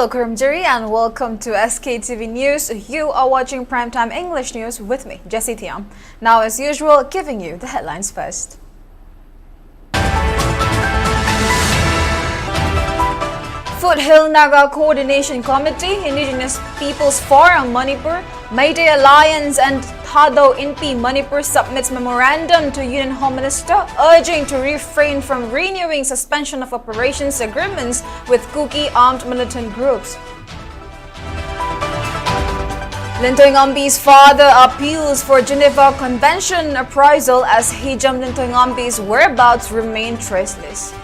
Hello Kurumjiri and welcome to SKTV News. You are watching Primetime English News with me, Jessie. Now as usual, giving you the headlines first. Foothill Naga Coordination Committee, Indigenous Peoples Forum Manipur, Mayday Alliance and Thado Inpi Manipur submits memorandum to Union Home Minister urging to refrain from renewing suspension of operations agreements with Kuki armed militant groups. Lintoyngambi's father appeals for Geneva Convention appraisal as Hijam Lintoyngambi's whereabouts remain traceless.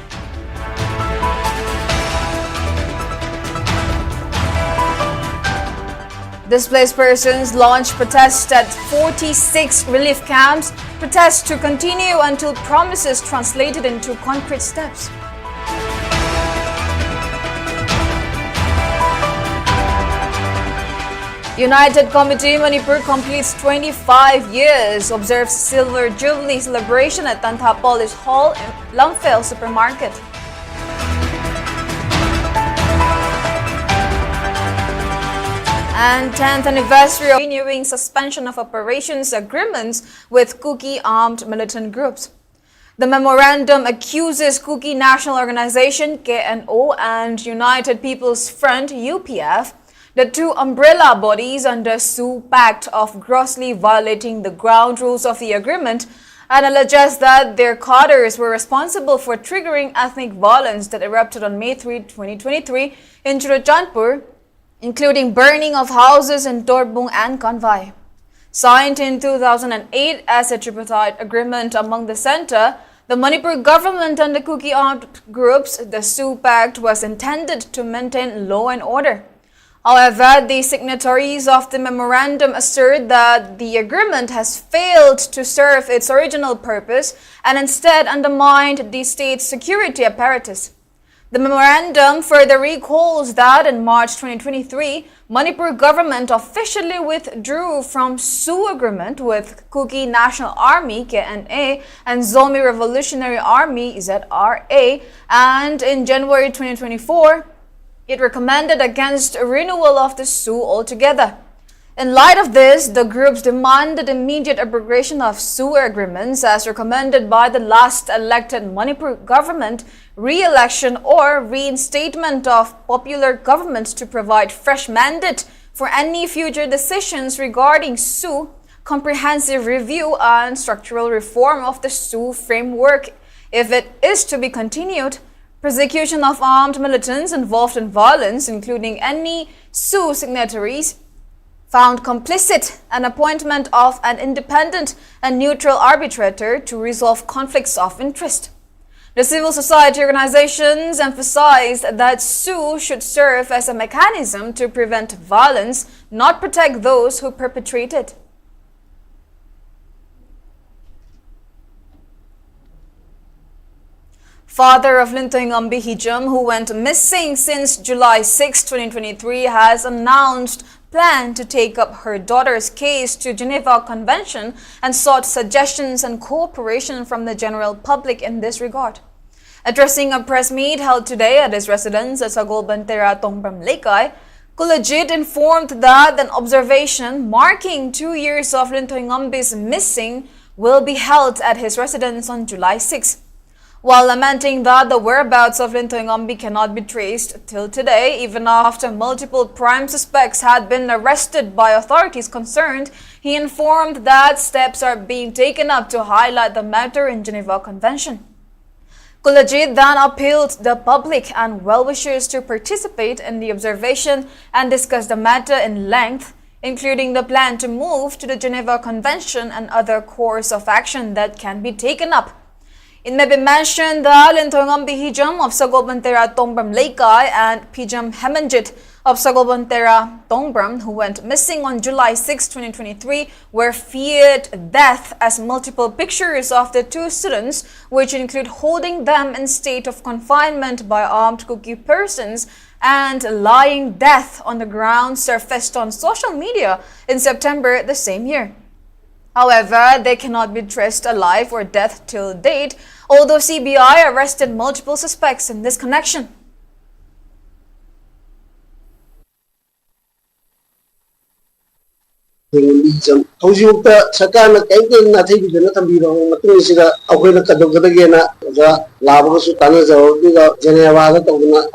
Displaced persons launch protests at 46 relief camps. Protests to continue until promises translated into concrete steps. United Committee Manipur completes 25 years, observes Silver Jubilee celebration at Tantha Polish Hall in Imphal Supermarket. And 10th anniversary of renewing suspension of operations agreements with Kuki armed militant groups. The memorandum accuses Kuki National Organization KNO and United People's Front UPF, the two umbrella bodies under Sioux Pact, of grossly violating the ground rules of the agreement, and alleges that their cadres were responsible for triggering ethnic violence that erupted on May 3, 2023 in Churachandpur, including burning of houses in Torbung and Kanwai. Signed in 2008 as a tripartite agreement among the centre, the Manipur government and the Kuki armed groups, the Sioux Pact was intended to maintain law and order. However, the signatories of the memorandum assert that the agreement has failed to serve its original purpose and instead undermined the state's security apparatus. The memorandum further recalls that in March 2023, Manipur government officially withdrew from Sioux agreement with Kuki National Army KNA and Zomi Revolutionary Army ZRA, and in January 2024, it recommended against a renewal of the Sioux altogether. In light of this, the groups demanded immediate abrogation of Sioux agreements as recommended by the last elected Manipur government, re-election or reinstatement of popular government to provide fresh mandate for any future decisions regarding Sioux, comprehensive review and structural reform of the Sioux framework if it is to be continued, prosecution of armed militants involved in violence, including any Sioux signatories found complicit, and appointment of an independent and neutral arbitrator to resolve conflicts of interest. The civil society organizations emphasized that Sioux should serve as a mechanism to prevent violence, not protect those who perpetrate it. Father of Lintoyngambi Hijam, who went missing since July 6, 2023, has announced plan to take up her daughter's case to Geneva Convention and sought suggestions and cooperation from the general public in this regard. Addressing a press meet held today at his residence at Sagolbantera, Tongbram Lekay, Kulajit informed that an observation marking 2 years of Lintoyngambi's missing will be held at his residence on July 6. While lamenting that the whereabouts of Lintoyngambi cannot be traced till today, even after multiple prime suspects had been arrested by authorities concerned, he informed that steps are being taken up to highlight the matter in Geneva Convention. Kulajit then appealed the public and well-wishers to participate in the observation and discuss the matter in length, including the plan to move to the Geneva Convention and other course of action that can be taken up. It may be mentioned that Lintoyngambi Hijam of Sagolbantera Tongbram Lekay and Pijam Hemanjit of Sagolbantera Tongbram, who went missing on July 6, 2023, were feared death as multiple pictures of the two students, which include holding them in state of confinement by armed Kuki persons and lying death on the ground, surfaced on social media in September the same year. However, they cannot be traced alive or dead till date, although CBI arrested multiple suspects in this connection. Hinduism. Hojukta Sakana Kankin Nathi Janatambiro, Maturisida, Awena Kadogana, Lavasu Tanaza, Geneva, Togana,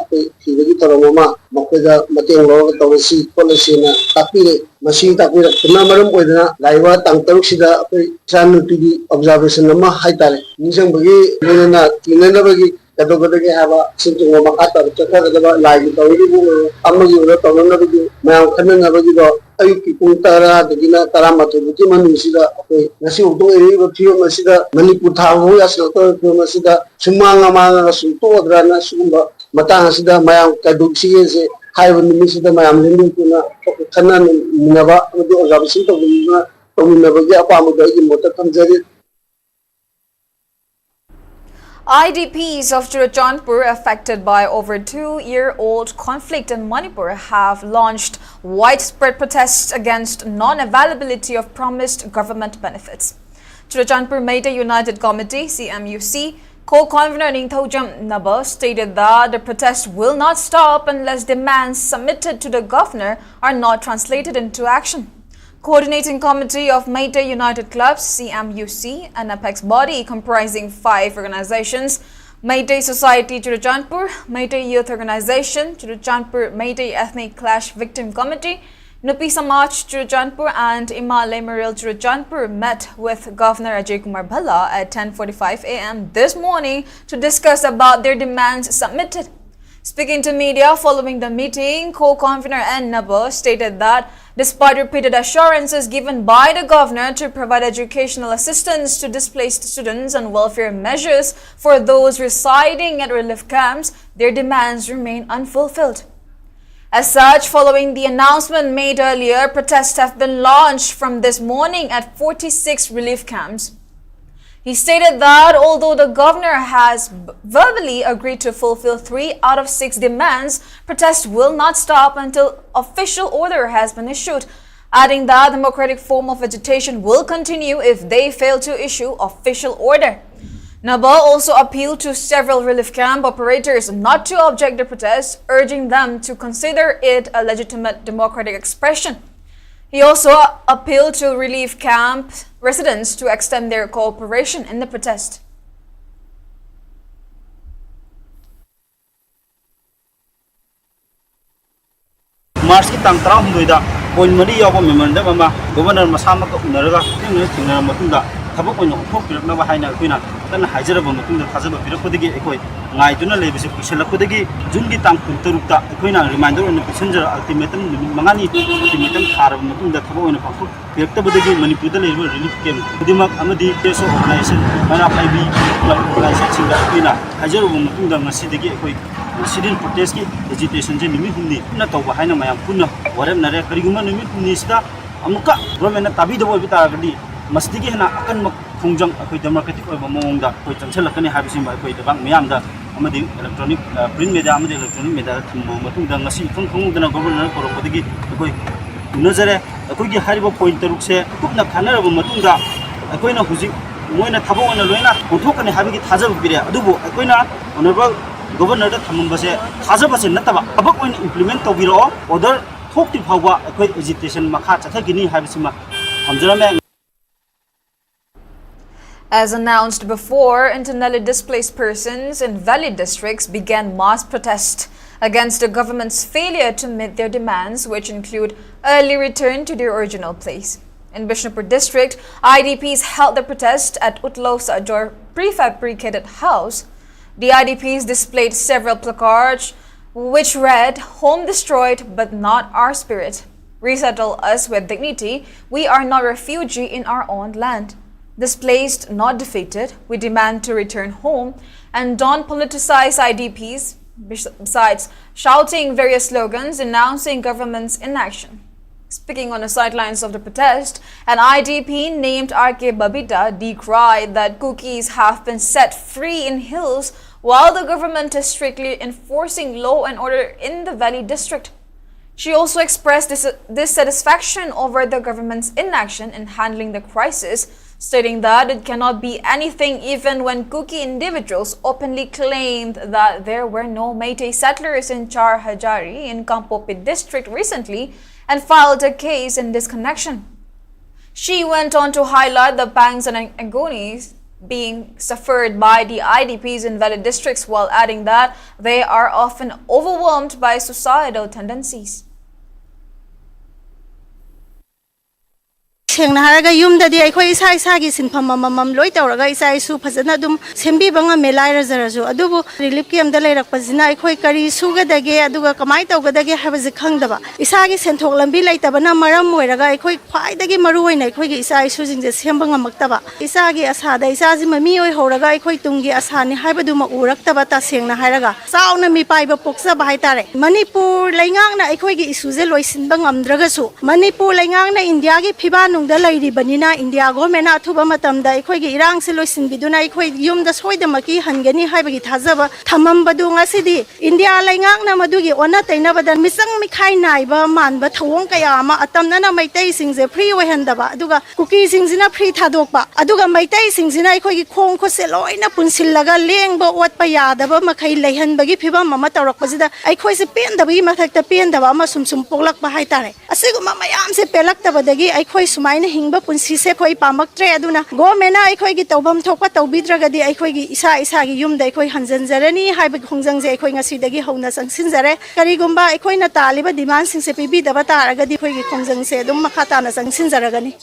Mokeda, Matingo, Togasi, Policina, Tapi, Machine Tapi, Namarum with Laiva, Tantoxida, San to the observation of Mahaital, Nizambagi, Lena, Tinabagi. Kadogagi have a simple Makata, Chakra, like Amagi, Tomanabagi, Mount Kananabagido, Ayuki Puntara, the Gina Taramatu, Butiman, Misida, Nasi Udo, Masida, Manipur, Masida, Sumanga Manga, Suto, Drana, Sumba, Matanasida, Mayam Kaduxi, Highway Misida, Mayam Linduna, Kanan, Nava, the Rabasito, Tominabagia, Pamada, Motakamzari. IDPs of Churachandpur affected by over 2-year-old conflict in Manipur have launched widespread protests against non-availability of promised government benefits. Churachandpur Meitei United Committee (CMUC) co-convener Ningthojam Naba stated that the protest will not stop unless demands submitted to the governor are not translated into action. Coordinating Committee of Meitei United Clubs (CMUC), an apex body comprising 5 organizations: Meitei Society Churachandpur, Meitei Youth Organization, Churachandpur Meitei Ethnic Clash Victim Committee, Nupi Samaj Churachandpur and Imphal Memorial Churachandpur met with Governor Ajay Kumar Bhalla at 10:45 a.m. this morning to discuss about their demands submitted. Speaking to media following the meeting, co-convener N. Naba stated that despite repeated assurances given by the governor to provide educational assistance to displaced students and welfare measures for those residing at relief camps, their demands remain unfulfilled. As such, following the announcement made earlier, protests have been launched from this morning at 46 relief camps. He stated that although the governor has verbally agreed to fulfill 3 out of 6 demands, protests will not stop until official order has been issued, adding that democratic form of agitation will continue if they fail to issue official order. Naba also appealed to several relief camp operators not to object the protests, urging them to consider it a legitimate democratic expression. He also appealed to relief camp residents to extend their cooperation in the protest. March ki tang tara hundoida point mari yawa memorandum ama governor masama ka unaraga thingna matunda thabak oina uthok pirakna ba haina kuina tan haijaraba matunda thajaba pirakpodagi ekoi ngaiduna lebisi pisalakpodagi jungi tang kuntarukta ekoina reminder oina pisanjara ultimatum mangani ultimatum tharaba matunda thabak oina phok piraktabodagi manipur da leba relief camp kudimak amadi peso organization mana paibi organization singa kuina haijaraba matunda ngasidagi ekoi Student protest ki agitation je nimi humni na tawba haina mayam punna warem nare kariguma nimi humni sida amuka government na tabi do bita gadi masdigi hana akan mak khungjang akoi democratic oiba mongda koi chanselakani habisi mai koi dabang miyam da amadi electronic print media amadi electronic media thumbo matung da ngasi khungdana governor koropodigi koi unajare akoi gi hariba point taruk se kupna khanaraba matung da akoi na huji moina thabo ona loina uthokani habigi thajab bire adubu akoi na honorable Governor da thamambase thajabase nataba abak oin implement tobiro order thokti phawba akoi agitation makha chathagini habisima thamjarame. As announced before, internally displaced persons in valley districts began mass protest against the government's failure to meet their demands, which include early return to their original place. In Bishnupur district, IDPs held the protest at Utlo Sajor prefabricated house. The IDPs displayed several placards which read, "Home destroyed but not our spirit. Resettle us with dignity. We are not refugee in our own land. Displaced, not defeated. We demand to return home." And don't politicize IDPs, besides shouting various slogans announcing government's inaction. Speaking on the sidelines of the protest, an IDP named R.K. Babita decried that cookies have been set free in hills while the government is strictly enforcing law and order in the Valley district. She also expressed dissatisfaction over the government's inaction in handling the crisis, stating that it cannot be anything even when Kuki individuals openly claimed that there were no Meitei settlers in Char Hajari in Kampopit district recently and filed a case in this connection. She went on to highlight the pangs and agonies being suffered by the IDPs in valid districts, while adding that they are often overwhelmed by societal tendencies. Sengna haraga yumdadi aikhoi isa isa gi sinpham mamam loi tawraga isa isu phajana dum sembi banga melai razarazu adubu relief camp da lairakpajina aikhoi kari sugadage aduga kamai tawgadage habaje khangdaba isa gi senthok lambi laitabana maram moiraga aikhoi khwaidagi maru hoina aikhoi gi isa isu jingje semba ngamaktaba isa gi asada isa ji mami oi horaga aikhoi tungi asani haibaduma uraktaba ta sengna haraga sauna mi paiba poksa bahai tare Manipur laingang na aikhoi gi isu je loisinba ngamdragasu Manipur laingang na India gi phibanu da lairi banina India government athuba matamda aikhoi gi irang se loisin biduna aikhoi yum da soidamaki hangani haibagi thajaba thamam badu ngasidi India laingang na madugi ona taina badan misang mikhai naiba manba thawong kaya ama atamna na maitai singje free oihandaba aduga cookie singsina free thadokba aduga maitai singsina aikhoi gi khong khose loina punsillaga lengba otpa yadaba makhai leihanbagi phibam mama tawrakpasida aikhoi se pendabagi mathakta pendaba ama sumsum poklakba haitare asiguma mayam se pelaktabadagi aikhoi maine hingba punsi se khoi pamaktre aduna government aikhoi gi tawbam thokpa tawbidragadi aikhoi gi isa isa gi yumda aikhoi hanjanjarani haiba khongjang je aikhoi ngasi dagi hauna sangsinjare karigumba aikhoi na taliba demand sing se pibi daba taragadi khoi gi khongjang se dum makhata na sangsinjaragani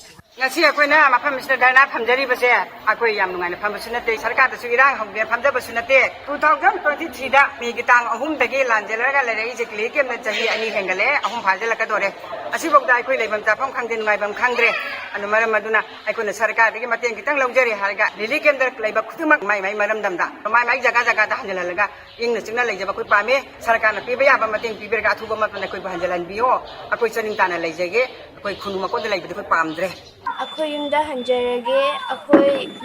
ngasi akoi na mafam misna dana phamjari base akoi yam nungai na phambasunate sarkar da su irang hongde phamjabasunate 2023 da mi gitang ahum dagi lanjelaga lerei jekli kem na chahi ani hengale ahum phajela ka dore asibok da akoi leibam tapam khangden ngai bam khangdre anu maram maduna akoi na sarkar dagi mateng kitang longjari harga lili kem da leiba khutumak mai maram damda mai jaga jaga da hanjelaga ing na chingna leijaba koi pame sarkar na piba ya ba mateng piberga athuba matna koi hanjalan biyo akoi chaning tana leijege akoi khunuma ko da leibada koi pamdre Aku yumda hanjarage, aku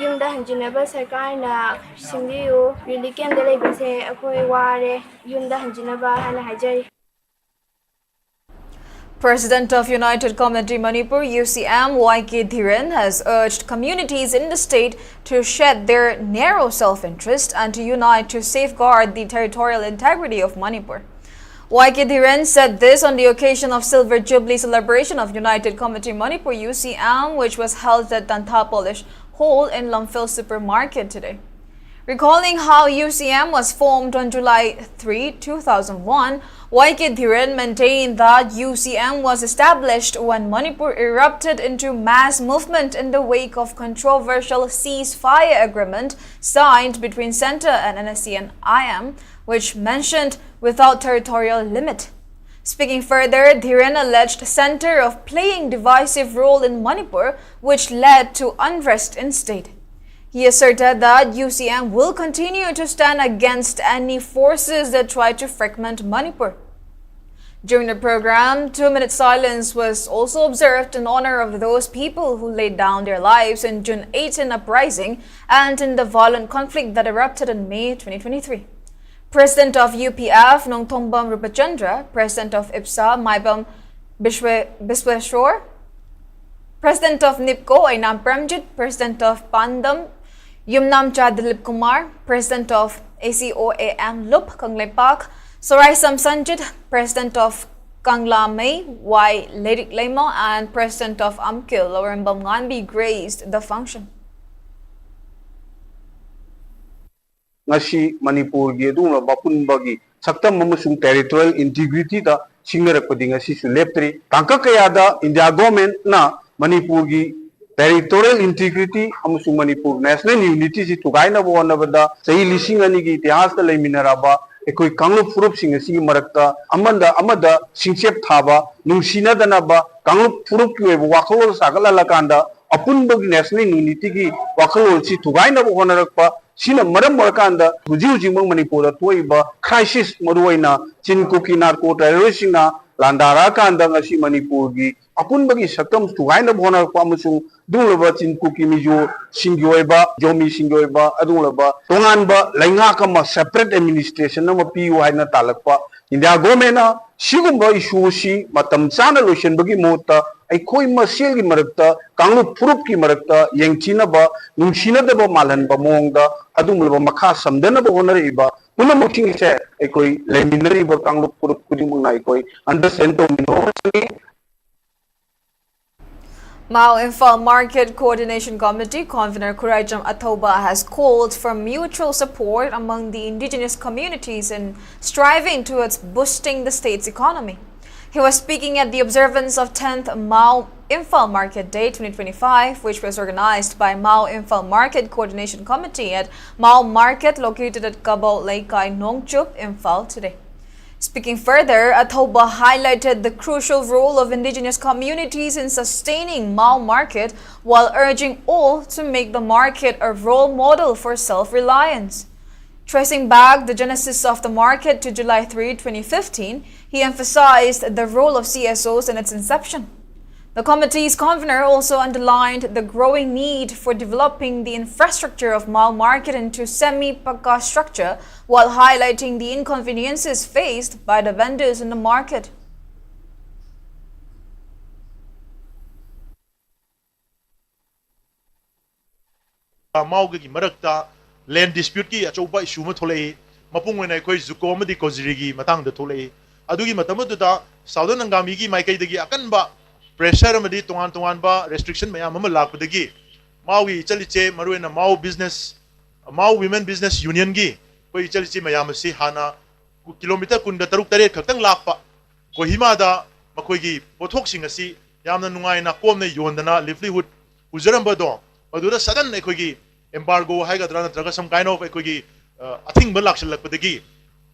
yumda hanjinaba sarkarna singdiyu religion dalai base aku ware yumda hanjinaba hana hajari. President of United Community Manipur UCM YK Dhiren has urged communities in the state to shed their narrow self-interest and to unite to safeguard the territorial integrity of Manipur. YK Dhiren said this on the occasion of Silver Jubilee celebration of United Community Manipur UCM, which was held at Dantapolish Hall in Lumphil Supermarket today. Recalling how UCM was formed on July 3, 2001, YK Dhiren maintained that UCM was established when Manipur erupted into mass movement in the wake of controversial ceasefire agreement signed between Centre and NSC and IM, which mentioned without territorial limit. Speaking further, Dhiren alleged Centre of playing divisive role in Manipur, which led to unrest in state. He asserted that UCM will continue to stand against any forces that try to fragment Manipur. During the program, 2-minute silence was also observed in honor of those people who laid down their lives in June 18 uprising and in the violent conflict that erupted in May 2023. President of UPF Nongthombam Rupachandra, President of IPSA Maibam Bisweshwar, President of NIPCO Ainam Premjit, President of Pandam Yumnamcha Dilip Kumar, President of ACOAM Lup Kanglepak, Soraisam Sanjit, President of Kangla May Y Lerik Lemo, and President of Amkil Lorembam Nganbi graced the function. Ngasi Manipur gi aduna bapun bagi saktam amasung territorial integrity da singnarakpadi ngasi su leptri tangka kaya da India government na Manipur gi territorial integrity amasung Manipur national unity si tugaina bo wanabada sahi lising ani gi itihas da leiminaraba ekoi kanglup furup sing asi marakta amada singchep thaba nungsina danaba kanglup furup ki wakhol sagala lakanda apun bagi national unity gi wakhol si tugaina bo wanarakpa Sina maram marakanda huji Manipur toiba crisis maruaina chin kuki narco terrorism na landara kanda ngasi Manipur gi apun bagi sakam tugaina bhona pamusung dunglaba chin kuki mijo singyoiba jomi singyoiba adunglaba tonganba lainga kama separate administration na mapiu haina talakpa India government na sigumba issue si matam chana lotion bagi mota aikoi masel gi marakta kanglu purup ki marakta yengchina ba nungsina da ba malan ba mongda adumulba makha samdana ba honariba puna muking se aikoi leminari ba kanglu purup kudi mungai koi understand to mino. Imphal Market Coordination Committee Convener Kurajam Athoba has called for mutual support among the indigenous communities in striving towards boosting the state's economy. He was speaking at the observance of 10th Imphal Market Day 2025, which was organized by Imphal Market Coordination Committee at Mao Market located at Kabau Laikai Nongchup, Imphal today. Speaking further, Athoba highlighted the crucial role of indigenous communities in sustaining Mao Market while urging all to make the market a role model for self-reliance. Tracing back the genesis of the market to July 3, 2015, he emphasized the role of CSOs in its inception. The committee's convener also underlined the growing need for developing the infrastructure of Mao Market into semi-Pakka structure while highlighting the inconveniences faced by the vendors in the market. Maugi marakta land dispute ki achouba issue ma tholei mapung oina khoi zuko amadi koziri gi matang da tholei adugi matamadu da southern angami gi maikai dagi akanba pressure amadi tongan ba restriction mayam ama lakpadagi Maugi chaliche maruena Mau business Mau women business union gi koi chaliche mayam si hana kilometer kunda taruk tare khaktang lakpa kohima da makoi gi pothok sing asi yamna nungai na komna yondana livelihood ujaramba do aduda sudden ekhoi gi embargo haigadra natraga some kind of ekhoi athing ba laksalakpadagi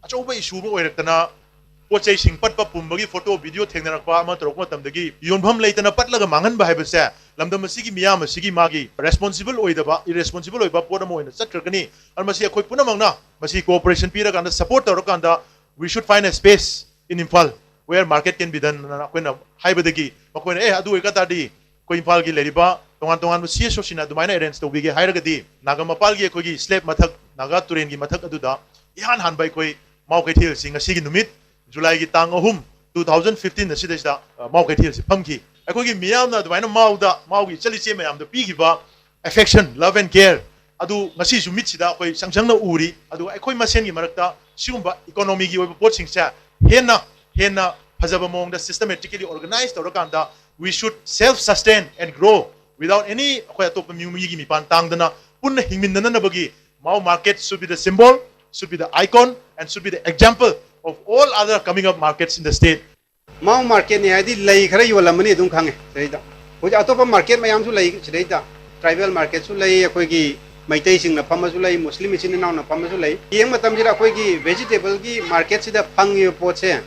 achouba issue ba oiraktana pochai sing patpa pumbagi photo video thengnarakpa ama torokma tamdagi yonbham leitana patlaga mangan ba haibase lamdam asigi miyam asigi magi responsible oidaba irresponsible oiba podam oina chakragani and masi akhoi punamangna masi cooperation pira kanda support torokanda we should find a space in Imphal where market can be done akoina haibadagi makoina adu ekatadi ko Imphal gi leriba tongan CSO sina dumaina arrange to bige hairagadi nagamapal gi kogi slab mathak naga turen gi mathak aduda ihan han bai koi mau kai thil sing asigi numit July gi tang ahum 2015 asida sida mau kai thil si phamki akogi miyam na dumaina mau gi chali che mayam da pi gi ba affection love and care adu ngasi su mit sida koi sangsang na uri adu akoi masen gi marakta sigumba economy gi oiba pot sing cha henna phajaba mong da systematically organized orokanda we should self sustain and grow without any mipan tangdana punna hingminna nabagi Mau market should be the symbol, should be the icon, and should be the example of all other coming up markets in the state. Mau market ni adi lay khara yolamani dung khange seida hoja atopa market mayam su lay seida tribal market su lay akoi gi maitai sing na phama su lay muslim sin na na phama su lay yeng matam jira akoi gi vegetable gi market sida phangi poche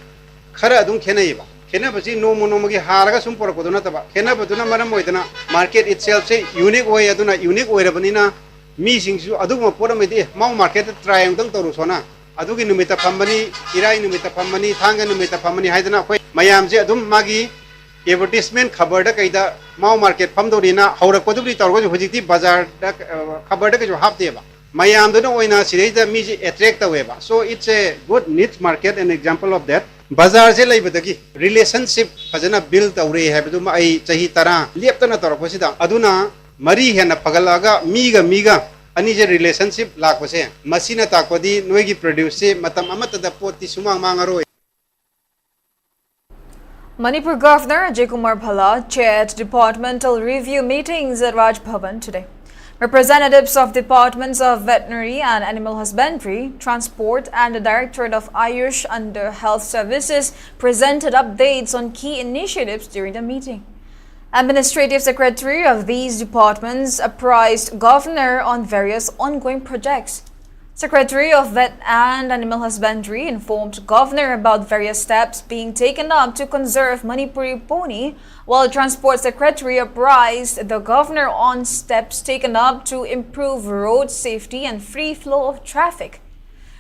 khara dung khenai ba khena basi no gi haraga sum por kodona taba khena baduna maram moidana market itself say unique way aduna unique way rabani na mi sing su adu ma pora me de Mau market try ang tang toru sona adu gi numita phambani irai numita phambani thanga numita phambani haidana koi mayam je adum magi advertisement khabar da kaida Mau market phamdori na haura kodubri torgo ju hojiti bazar da khabar da ju hapte ba mayam do no oina sirei da mi je attract away ba so it's a good niche market an example of that bazar je lai badagi relationship fajana build awre habdu ma ai chahi tara leptana torko sida aduna mari hena pagalaga miga ani je relationship lakpase masina takodi noigi produce matam amata da poti sumang mangaro. Manipur Governor Ajay Kumar Bhalla chaired departmental review meetings at Raj Bhavan today. Representatives of departments of veterinary and animal husbandry, transport, and the Directorate of Ayush under Health Services presented updates on key initiatives during the meeting. Administrative Secretary of these departments apprised Governor on various ongoing projects. Secretary of Vet and Animal Husbandry informed Governor about various steps being taken up to conserve Manipuri pony, while Transport Secretary apprised the Governor on steps taken up to improve road safety and free flow of traffic.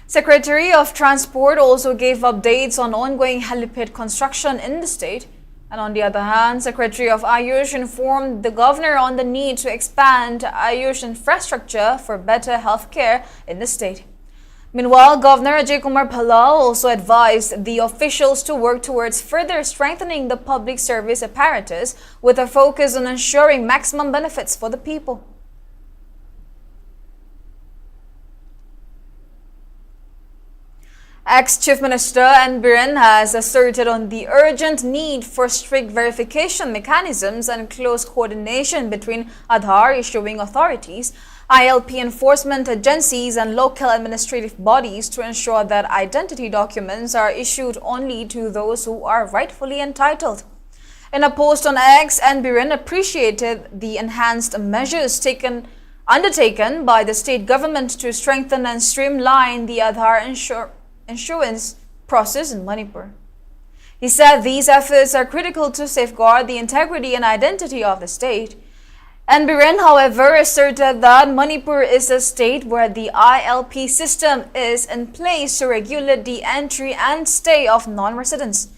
Secretary of Transport also gave updates on ongoing helipad construction in the state. And on the other hand, Secretary of Ayush informed the Governor on the need to expand Ayush infrastructure for better health care in the state. Meanwhile, Governor Ajay Kumar Bhalla also advised the officials to work towards further strengthening the public service apparatus with a focus on ensuring maximum benefits for the people. Ex-Chief Minister N. Biren has asserted on the urgent need for strict verification mechanisms and close coordination between Aadhaar issuing authorities, ILP enforcement agencies and local administrative bodies to ensure that identity documents are issued only to those who are rightfully entitled. In a post on X, N. Biren appreciated the enhanced measures undertaken by the state government to strengthen and streamline the Aadhaar issuance process in Manipur. He said these efforts are critical to safeguard the integrity and identity of the state. N. Biren, however, asserted that Manipur is a state where the ILP system is in place to regulate the entry and stay of non-residents.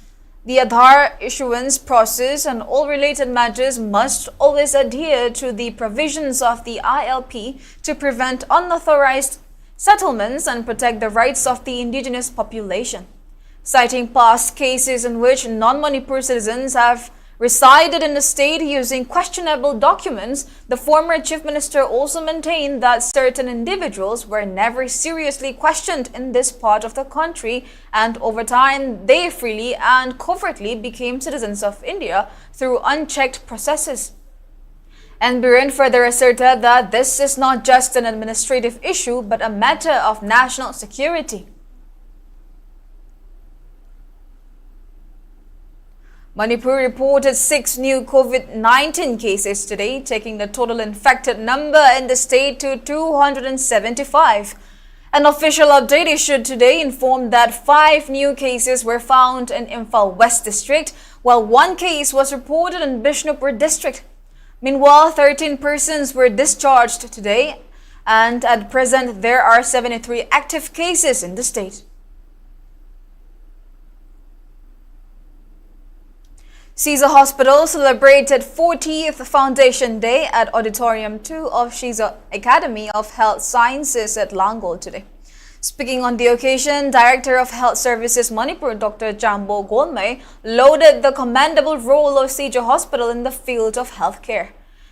The Aadhaar issuance process and all related matters must always adhere to the provisions of the ILP to prevent unauthorized settlements and protect the rights of the indigenous population. Citing past cases in which non-Manipur citizens have resided in the state using questionable documents, the former chief minister also maintained that certain individuals were never seriously questioned in this part of the country, and over time they freely and covertly became citizens of India through unchecked processes. And Biren further asserted that this is not just an administrative issue but a matter of national security. Manipur reported 6 new COVID-19 cases today, taking the total infected number in the state to 275. An official update issued today informed that 5 new cases were found in Imphal West District, while 1 case was reported in Bishnupur District. Meanwhile, 13 persons were discharged today, and at present there are 73 active cases in the state. Shizha Hospital celebrated 40th Foundation Day at Auditorium 2 of Shizha Academy of Health Sciences at Langol today. Speaking on the occasion, Director of Health Services Manipur, Dr. Jambo Golmay, lauded the commendable role of Shizha Hospital in the field of healthcare.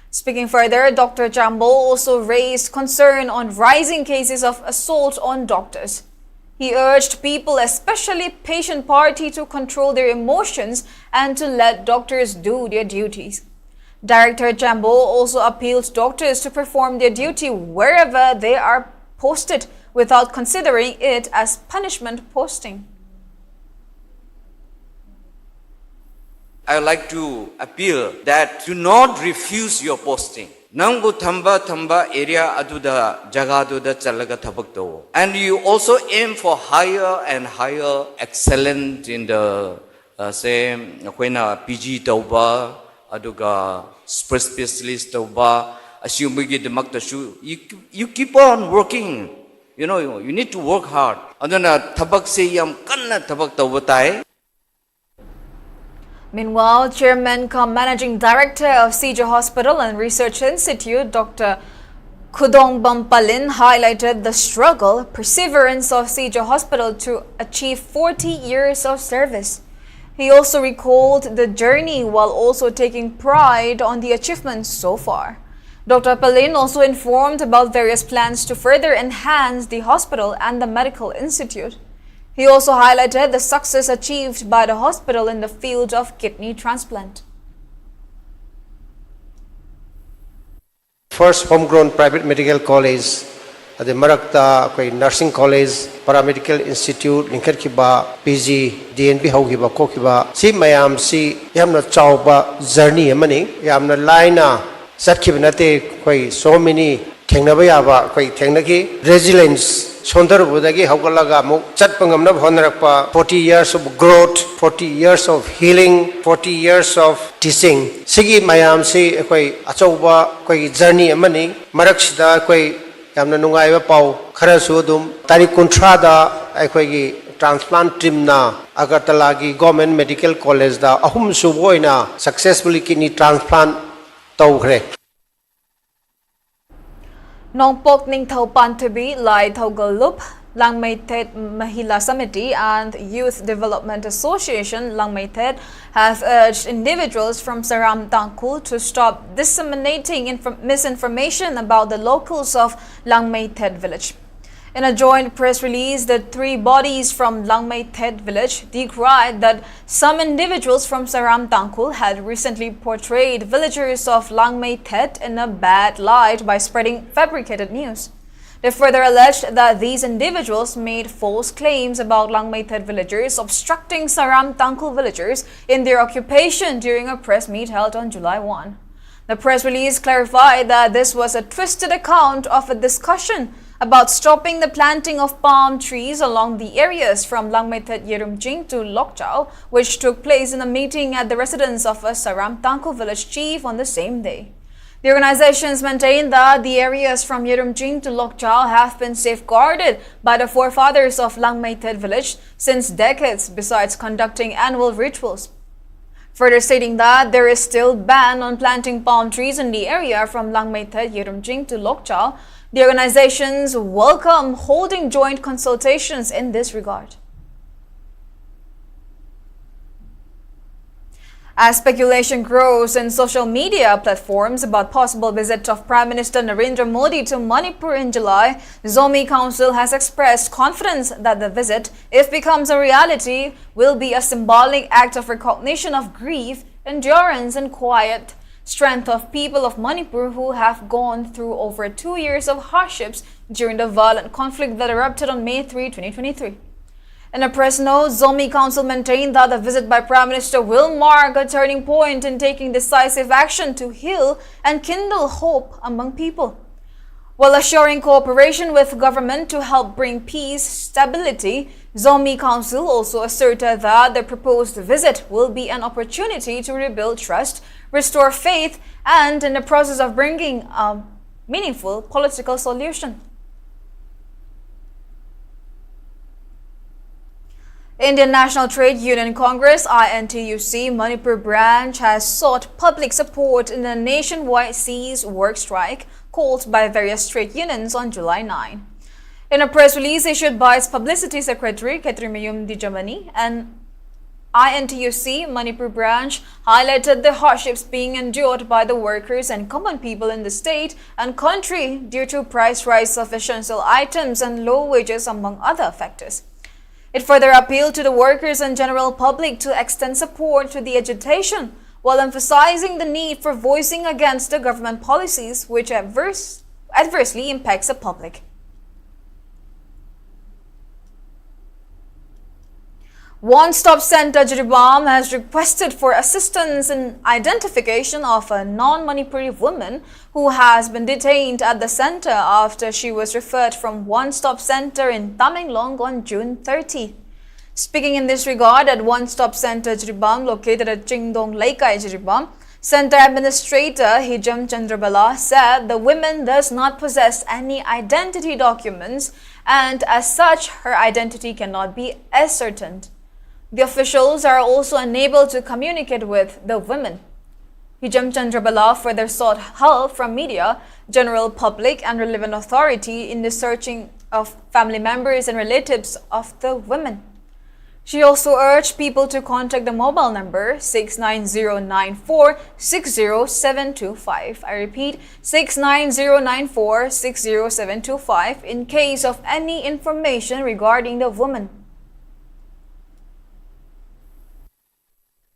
Speaking further, Dr. Jambo also raised concern on rising cases of assault on doctors. He urged people, especially patient party, to control their emotions and to let doctors do their duties. Director Jambo also appealed doctors to perform their duty wherever they are posted without considering it as punishment posting. I would like to appeal that do not refuse your posting. Nangbu thamba area aduda jagaduda chalaga thabak do. And you also aim for higher and higher excellence in the same PG tauba aduga specialist tauba assuming the maktashu. You keep on working. You know, you need to work hard. Aduna thabak se yam kanna thabak taubatai. Meanwhile, Chairman cum Managing Director of Shizha Hospital and Research Institute, Dr. Khudong Bampalin, highlighted the struggle, perseverance of Shizha Hospital to achieve 40 years of service. He also recalled the journey while also taking pride on the achievements so far. Dr. Palin also informed about various plans to further enhance the hospital and the medical institute. He also highlighted the success achieved by the hospital in the field of kidney transplant. First homegrown private medical college at the Marakta Nursing College, Paramedical Institute, Linkerkiba, PG, DNP Haukiba, Kokiba, Si Mayam, Si Yamna Chauba, Journey, Amani, Yamna Laina, Satkibinate, so many Kengabayaba, Tenaki, resilience. Sondar budagi hawgalaga muk chatpangam na bhonarakpa 40 years of growth, 40 years of healing, 40 years of teaching. Sigi mayam si koi achauba koi journey amani maraksida koi yamna nungaiba pau khara sudum tarik kuntrada koi gi transplant team na Agartala gi government medical college da ahum suboina successfully kidney transplant tawkhre. Nongpok Ning Thau Pantabi, Lai Thau Galup, Langmay Tet Mahila Samiti and Youth Development Association, Langmay Tet, have urged individuals from Saram Tangkul to stop disseminating misinformation about the locals of Langmay Tet village. In a joint press release, the three bodies from Langmei Thet village decried that some individuals from Saram Tangkhul had recently portrayed villagers of Langmei Thet in a bad light by spreading fabricated news. They further alleged that these individuals made false claims about Langmei Thet villagers obstructing Saram Tangkhul villagers in their occupation during a press meet held on July 1. The press release clarified that this was a twisted account of a discussion about stopping the planting of palm trees along the areas from Langmei Thet Yerumjing to Lokchao, which took place in a meeting at the residence of a Saram Tangkhul village chief on the same day. The organizations maintain that the areas from Yerumjing to Lokchao have been safeguarded by the forefathers of Langmei Thet village since decades, besides conducting annual rituals. Further stating that there is still ban on planting palm trees in the area from Langmei Thet Yerumjing to Lokchao, the organizations welcome holding joint consultations in this regard. As speculation grows in social media platforms about possible visit of Prime Minister Narendra Modi to Manipur in July, Zomi Council has expressed confidence that the visit, if becomes a reality, will be a symbolic act of recognition of grief, endurance and quiet strength of people of Manipur who have gone through over 2 years of hardships during the violent conflict that erupted on May 3, 2023. In a press note, Zomi Council maintained that the visit by Prime Minister will mark a turning point in taking decisive action to heal and kindle hope among people. While assuring cooperation with government to help bring peace, stability, Zomi Council also asserted that the proposed visit will be an opportunity to rebuild trust, restore faith, and in the process of bringing a meaningful political solution. Indian National Trade Union Congress INTUC Manipur branch has sought public support in a nationwide cease work strike called by various trade unions on July 9. In a press release issued by its publicity secretary Ketrimayum Dijamani, and INTUC Manipur branch highlighted the hardships being endured by the workers and common people in the state and country due to price rise of essential items and low wages among other factors. It further appealed to the workers and general public to extend support to the agitation while emphasizing the need for voicing against the government policies which adversely impacts the public. One Stop Center Jiribam has requested for assistance in identification of a non-Manipuri woman who has been detained at the center after she was referred from One Stop Center in Tamenglong on June 30. Speaking in this regard at One Stop Center Jiribam located at Chingdong Laikai Jiribam, Center Administrator Hijam Chandrabala said the woman does not possess any identity documents and as such her identity cannot be ascertained. The officials are also unable to communicate with the women. Hijam Chandrabala further sought help from media, general public and relevant authority in the searching of family members and relatives of the women. She also urged people to contact the mobile number 69094 60725. I repeat, 69094 60725 in case of any information regarding the woman.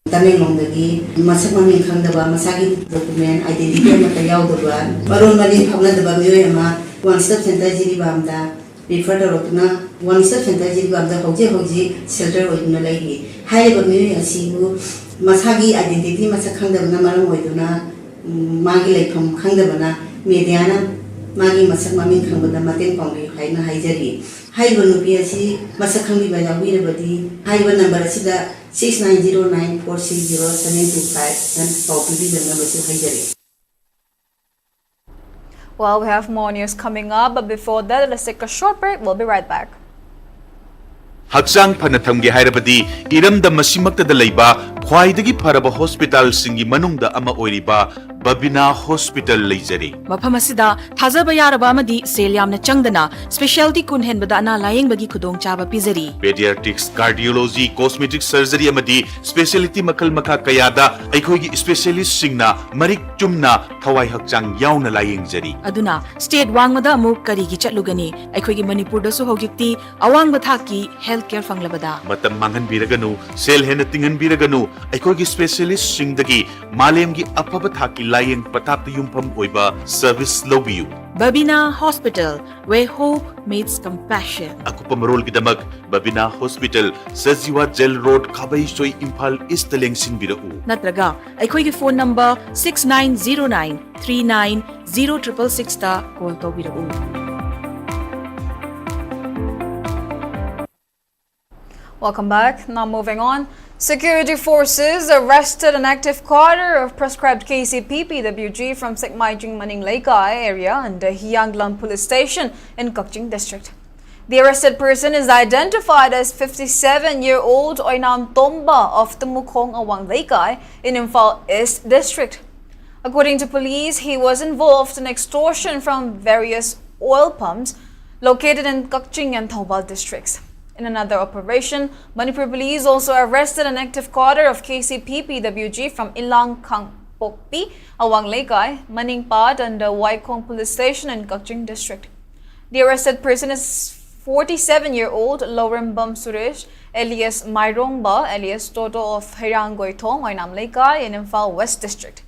Tamenglongdagi masak maming khangdaba masagi document identity mata yaudaba maron mali phabnadaba miyoi ama One Stop Center Jiribamda refer to One Stop Center Jiribamda hoji shelter oiduna laigi haiba miyoi asibu masagi identity masak khangdaba na maram oiduna magi laipham khangdaba mediana magi masak maming khangbada mateng pangri haina haijari haiba nupi asi masak khangbi ba yawi rebadi haiba number asida 6909460725 and Well, we have more news coming up, but before that, let's take a short break. We'll be right back. Haksang panathamgi hairabadi iramda masimakta da leiba khwaidagi pharaba hospital singi manungda ama oiriba Babina Hospital Leizari. Mapamasida, Hazaba Yarabamadi, Seliam Changdana, Specialty Kunhen Badana, Lying Bagi Kudong Chaba Pizari. Pediatrics, Cardiology, Cosmetic Surgery Amadi, Specialty Makal Maka Kayada, Aikogi Specialist Singna, Marik Chumna, Hawai Hakchang Yauna Lying Jari. Aduna, State Wangmada Muk Karigi Chatlugani, Aikogi Manipur da Suhogikti, Awang Bataki, Healthcare Fanglabada. Matam Mangan Biraganu, Sel Henatingan Biraganu, Aikogi Specialist Singdagi, Malemgi Apabataki Lying Patap Yumpam Oiba, Service Lobiu. Babina Hospital, where hope meets compassion. Ako pamarol kidamag, Babina Hospital, Saziwa Gel Road, Kabay Soy Imphal, Istaleng Sinbirau. Natraga, Aikogi phone number 6909 390666 ta call to Birau. Welcome back. Now moving on. Security forces arrested an active quarter of proscribed KCP PWG from Sekmaijing Maning Laikai area and the Hyanglam police station in Kokching district. The arrested person is identified as 57-year-old Oinam Tomba of Tumukhong Awang Laikai in Imphal East district. According to police, he was involved in extortion from various oil pumps located in Kokching and Thoubal districts. In another operation, Manipur police also arrested an active quarter of KCP PWG from Ilang Kangpokpi, Awang Laikai, Maningpad and the Waikong police station in Kokching district. The arrested person is 47-year-old Lorembam Suresh, alias Mairongba, alias Toto of Hirangoitong, Oinam Laikai in Imphal West district.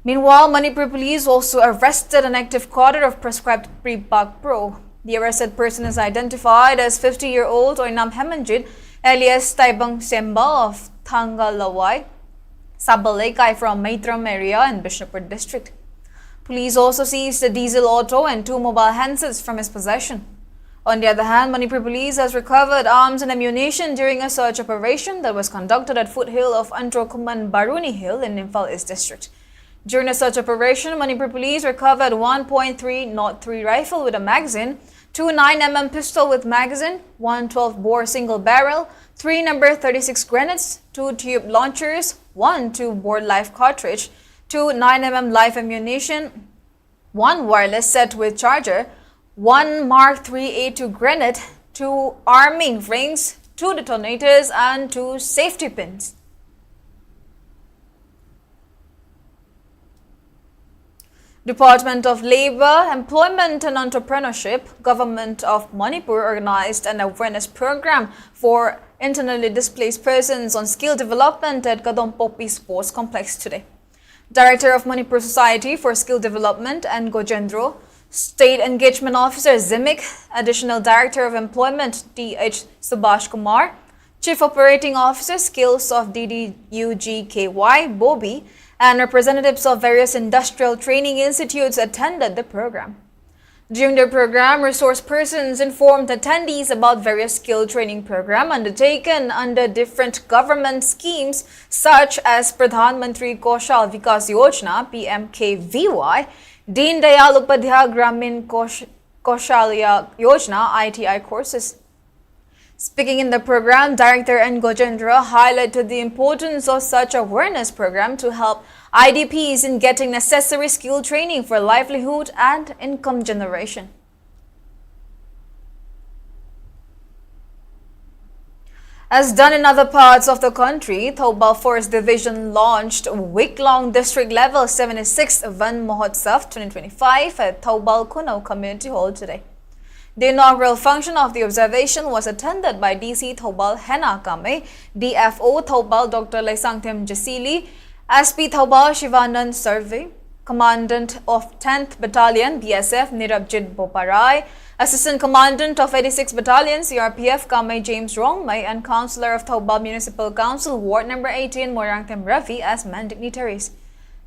Meanwhile, Manipur police also arrested an active quarter of proscribed Pre-Bag Pro. The arrested person is identified as 50-year-old Oinam Hemanjit, alias Taibang Semba of Thangalawai, Sabalaikai from Maitram area in Bishnupur district. Police also seized a diesel auto and 2 mobile handsets from his possession. On the other hand, Manipur police has recovered arms and ammunition during a search operation that was conducted at foothill of Antrokuman Baruni Hill in Imphal East district. During the search operation, Manipur police recovered 1.303 rifle with a magazine, 2 9mm pistol with magazine, 1 12-bore single barrel, 3 number 36 grenades, 2 tube launchers, 1 2-bore live cartridge, 2 9mm live ammunition, 1 wireless set with charger, 1 Mark 3A2 grenade, 2 arming rings, 2 detonators and 2 safety pins. Department of Labour, Employment and Entrepreneurship, Government of Manipur organized an awareness program for internally displaced persons on skill development at Kadompopi Sports Complex today. Director of Manipur Society for Skill Development and Gojendro, State Engagement Officer Zimik, Additional Director of Employment D.H. Subhash Kumar, Chief Operating Officer Skills of DDUGKY Bobby, and representatives of various industrial training institutes attended the program. During the program, resource persons informed attendees about various skill training programs undertaken under different government schemes such as Pradhan Mantri Kaushal Vikas Yojana (PMKVY), Deen Dayal Upadhyay Gramin Kaushalya Yojana (ITI) courses. Speaking in the program, Director N. Gojendra highlighted the importance of such awareness program to help IDPs in getting necessary skill training for livelihood and income generation. As done in other parts of the country, Thoubal Forest Division launched week-long district-level 76th Van Mahotsav 2025 at Thoubal Kunau Community Hall today. The inaugural function of the observation was attended by DC Thoubal Hena Kame, DFO Thoubal Dr. Laisangtem Jasili, SP Thoubal Shivanand Survey, Commandant of 10th Battalion BSF Nirabjit Boparai, Assistant Commandant of 86th Battalion CRPF Kame James Rongmay, and Councillor of Thoubal Municipal Council Ward No. 18 Morangtem Ravi as man dignitaries.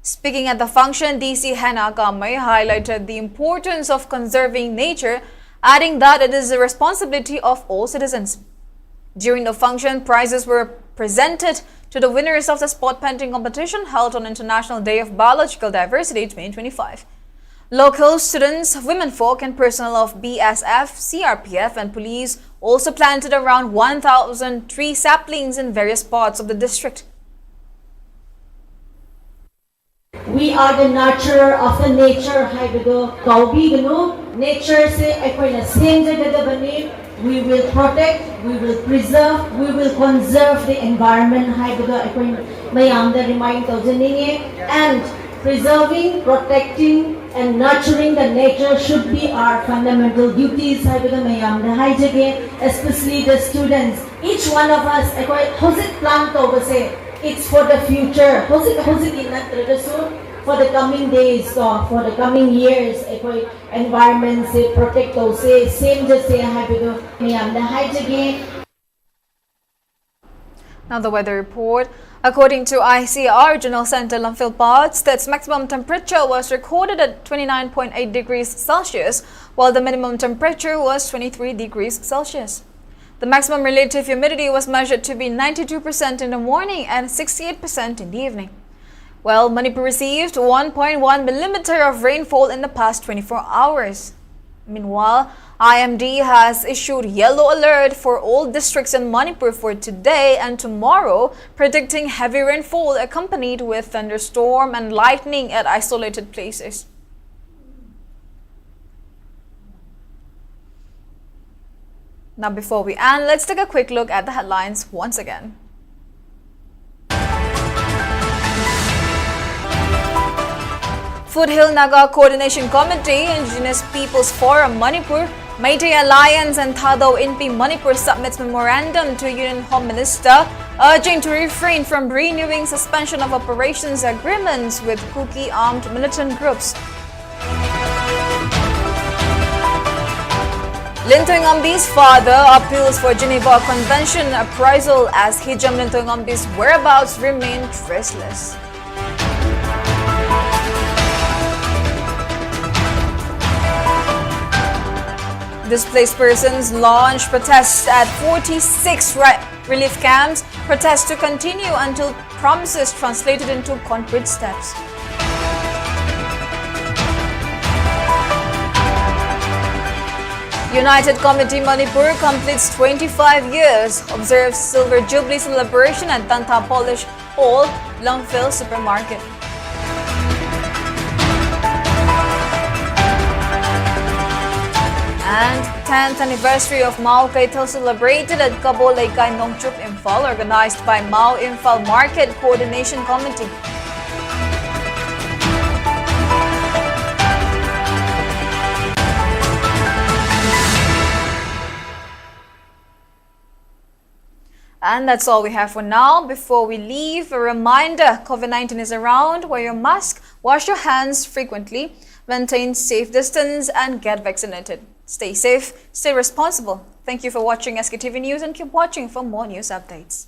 Speaking at the function, DC Hena Kame highlighted the importance of conserving nature, adding that it is the responsibility of all citizens. During the function, prizes were presented to the winners of the spot painting competition held on International Day of Biological Diversity 2025. Local students, womenfolk and personnel of BSF, CRPF and police also planted around 1,000 tree saplings in various parts of the district. We are the nurturer of the nature. Nature se we will protect, we will preserve, we will conserve the environment. And preserving, protecting, and nurturing the nature should be our fundamental duties. Especially the students. Each one of us, it's for the future. For the coming days, for the coming years, environment se protect those same just say Now the weather report. According to ICR Regional Center Imphal, its maximum temperature was recorded at 29.8 degrees Celsius, while the minimum temperature was 23 degrees Celsius. The maximum relative humidity was measured to be 92% in the morning and 68% in the evening. Well, Manipur received 1.1 millimeter of rainfall in the past 24 hours. Meanwhile, IMD has issued yellow alert for all districts in Manipur for today and tomorrow, predicting heavy rainfall accompanied with thunderstorm and lightning at isolated places. Now before we end, let's take a quick look at the headlines once again. Foothill Naga Coordination Committee, Indigenous Peoples Forum Manipur, Meitei Alliance and Thado Inpi Manipur submits memorandum to Union Home Minister urging to refrain from renewing suspension of operations agreements with Kuki armed militant groups. Lintoyngombi's father appeals for Geneva Convention appraisal as Hijam Lintoyngombi's whereabouts remain traceless. Displaced persons launch protests at 46 relief camps. Protests to continue until promises translated into concrete steps. United Committee Manipur completes 25 years, observes Silver Jubilee celebration at Tanta Polish Hall, Longfield Supermarket. And 10th anniversary of Mao Kaital celebrated at Kabo Laikai Nongchup, Imphal, organized by Mao Imphal Market Coordination Committee. And that's all we have for now. Before we leave, a reminder, COVID-19 is around. Wear your mask, wash your hands frequently, maintain safe distance, and get vaccinated. Stay safe, stay responsible. Thank you for watching SKTV News and keep watching for more news updates.